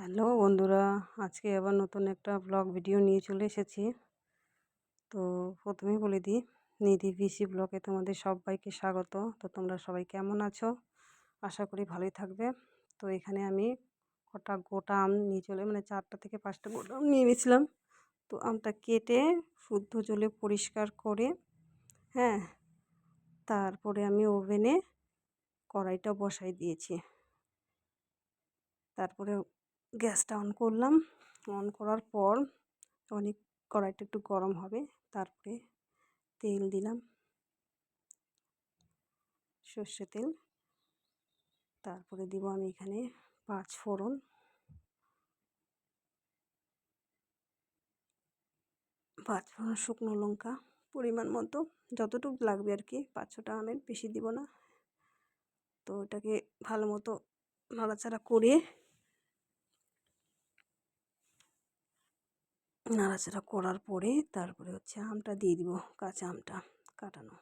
Hello বন্ধুরা, আজকে আবার নতুন একটা ব্লগ ভিডিও নিয়ে চলে এসেছি। তো প্রথমেই বলে দিই, নিধি ভিসি ব্লগে তোমাদের সবাইকে স্বাগত। তো তোমরা সবাই কেমন আছো? আশা করি ভালোই থাকবে। তো এখানে আমি কটা গোটা আম নিয়ে চলে 4টা থেকে 5টা গোটা আম নিয়ে নিয়েছিলাম। তো আমটা কেটে শুদ্ধ জলে পরিষ্কার করে, হ্যাঁ, তারপরে আমি ওভেনে কড়াইটা বসাই দিয়েছি। তারপরে গ্যাসটা অন করলাম। অন করার পর অনেক কড়াইটা একটু গরম হবে, তারপরে তেল দিলাম, সর্ষে তেল। তারপরে দিব আমি এখানে 5 ফোড়ন, শুকনো লঙ্কা পরিমাণ মতো, যতটুকু লাগবে আর কি। 5-6টা আমের বেশি দিব না। তো এটাকে ভালো মতো নাড়াচাড়া করে করার পরে তারপরে আমটা দিয়ে দিব, কাঁচা আমটা কাটানো।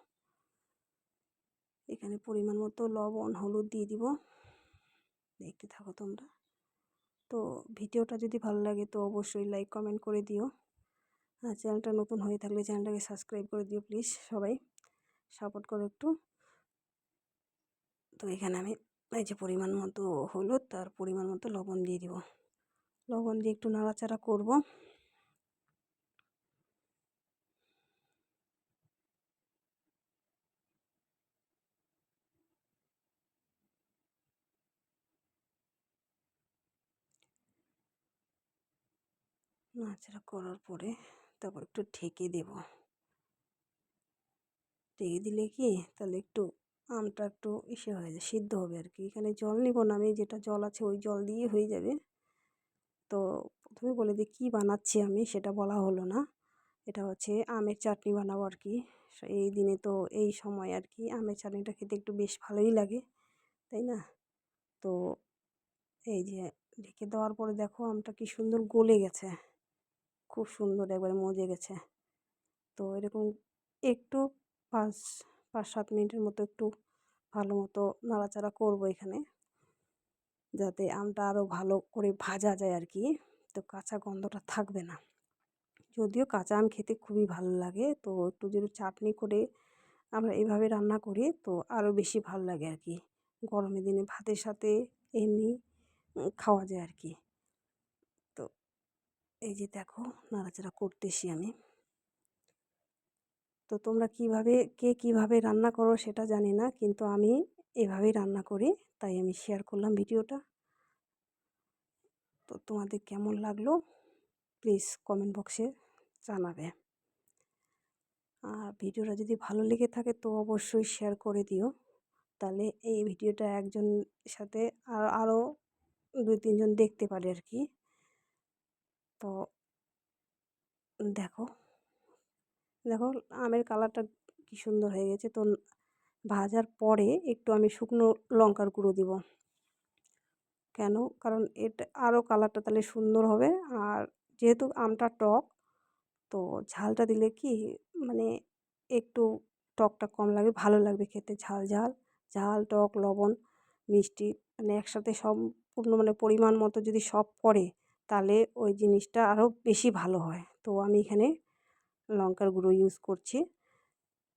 এখানে পরিমাণ মতো লবণ হলুদ দিয়ে দিব। দেখতে থাকো তোমরা। তো ভিডিওটা যদি ভালো লাগে তো অবশ্যই লাইক কমেন্ট করে দিও। আর চ্যানেলটা নতুন হয়ে থাকলে চ্যানেলটাকে সাবস্ক্রাইব করে দিও প্লিজ, সবাই সাপোর্ট করো একটু। তো এখানে আমি এই যে পরিমাণ মতো হলুদ আর পরিমাণ মতো লবণ দিয়ে দিব। লবণ দিয়ে একটু নাড়াচাড়া করব। নাড়াচাড়া করার পরে তারপর একটু ঢেকে দেব। ঢেকে দিলে কি তাহলে একটু আমটা একটু হয়ে যায়, সিদ্ধ হবে আর কি। এখানে জল নিব না আমি, যেটা জল আছে ওই জল দিয়ে হয়ে যাবে। তো প্রথমে বলে দিই কী বানাচ্ছি আমি, সেটা বলা হলো না। এটা আমের চাটনি বানাবো আর কি। এই দিনে তো এই সময় আর কি আমের চাটনিটা খেতে একটু বেশ ভালোই লাগে, তাই না? তো এই যে ঢেকে দেওয়ার পরে দেখো আমটা কি সুন্দর গলে গেছে, খুব সুন্দর একবারে মজে গেছে। তো এরকম একটু 5-7 মিনিটের মতো একটু ভালো মতো নাড়াচাড়া করবো এখানে, যাতে আমটা আরও ভালো করে ভাজা যায় আর কি। তো কাঁচা গন্ধটা থাকবে না। যদিও কাঁচা আম খেতে খুবই ভালো লাগে, তো একটু যদি চাটনি করে আমরা এভাবে রান্না করি তো আরও বেশি ভালো লাগে আর কি। গরমের দিনে ভাতের সাথে এমনি খাওয়া যায় আর কি। তো এই যে দেখো নাড়াচাড়া করতেছি আমি। তো তোমরা কে কীভাবে রান্না করো সেটা জানি না, কিন্তু আমি এভাবেই রান্না করি, তাই আমি শেয়ার করলাম ভিডিওটা। তো তোমাদের কেমন লাগলো প্লিজ কমেন্ট বক্সে জানাবে। আর ভিডিওটা যদি ভালো লেগে থাকে তো অবশ্যই শেয়ার করে দিও, তাহলে এই ভিডিওটা একজন সাথে আরও 2-3 জন দেখতে পারে আর কি। তো দেখো দেখো আমের কালারটা কি সুন্দর হয়ে গেছে। তো ভাজার পরে একটু আমি শুকনো লঙ্কার গুঁড়ো দিব। কেন? কারণ এটা আরও কালারটা তাহলে সুন্দর হবে। আর যেহেতু আমটা টক, তো ঝালটা দিলে কি মানে একটু টকটা কম লাগবে, ভালো লাগবে খেতে। ঝাল ঝাল ঝাল টক লবণ মিষ্টি একসাথে সম্পূর্ণ পরিমাণ মতো যদি সব পড়ে তাহলে ওই জিনিসটা আরও বেশি ভালো হয়। তো আমি এখানে লঙ্কার গুঁড়ো ইউজ করছি।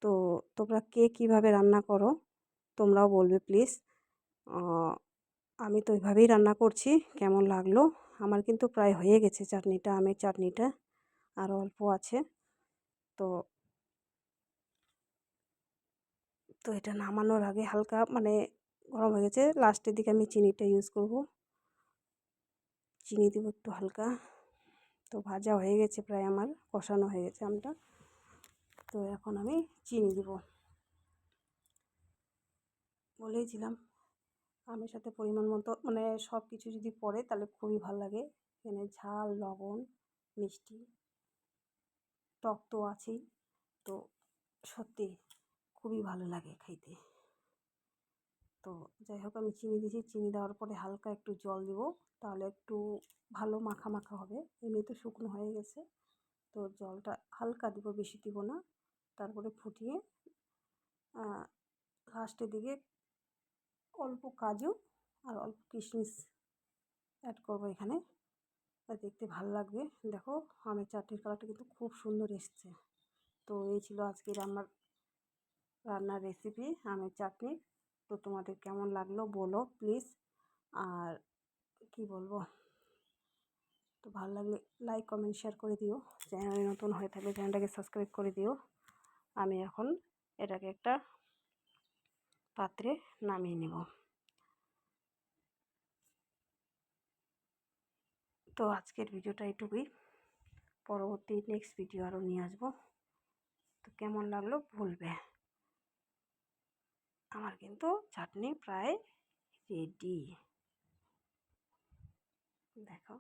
তো তোমরা কে কীভাবে রান্না করো তোমরাও বলবে প্লিজ। আমি তো এভাবেই রান্না করছি। কেমন লাগলো? আমার কিন্তু প্রায় হয়ে গেছে চাটনিটা, আমের চাটনিটা আরও অল্প আছে। তো তো এটা নামানোর আগে হালকা গরম হয়ে গেছে, লাস্টের দিকে আমি চিনিটা ইউজ করব। চিনি দেবো একটু হালকা। তো ভাজা হয়ে গেছে প্রায়, আমার কষানো হয়ে গেছে আমটা। তো এখন আমি চিনি দেব। বলেইছিলাম আমের সাথে পরিমাণ মতো সব কিছু যদি পড়ে তাহলে খুবই ভালো লাগে। এখানে ঝাল লবণ মিষ্টি টক তো আছেই। তো সত্যি খুবই ভালো লাগে খাইতে। তো যাই হোক আমি চিনি দিয়েছি, চিনি দেওয়ার পরে হালকা একটু জল দিব, তাহলে একটু ভালো মাখা মাখা হবে। এমনি তো শুকনো হয়ে গেছে, তো জলটা হালকা দিব, বেশি দিব না। তারপরে ফুটিয়ে লাস্টের দিকে অল্প কাজু আর অল্প কিশমিশ অ্যাড করবো এখানে। আর দেখতে ভালো লাগবে। দেখো আমের চাটনির কালারটা কিন্তু খুব সুন্দর এসছে। তো এই ছিল আজকের আমার রান্নার রেসিপি আমের চাটনি। তো তোমাদের কেমন লাগলো বলো প্লিজ। আর কি বলবো, তো ভালো লাগলে লাইক কমেন্ট শেয়ার করে দিও। চ্যানেলে নতুন হয়ে থাকলে চ্যানেলটাকে সাবস্ক্রাইব করে দিও। আমি এখন এটাকে একটা পাত্রে নামিয়ে নেব। তো আজকের ভিডিওটা এটুকুই। পরবর্তী নেক্সট ভিডিও আরও নিয়ে আসবো। তো কেমন লাগলো বলবে। আমার কিন্তু চাটনি প্রায় রেডি। দেখো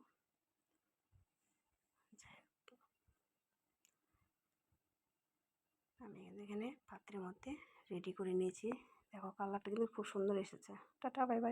আমি এখানে পাত্রের মধ্যে রেডি করে নিয়েছি। দেখো কালারটা কিন্তু খুব সুন্দর এসেছে। Tata, bye bye.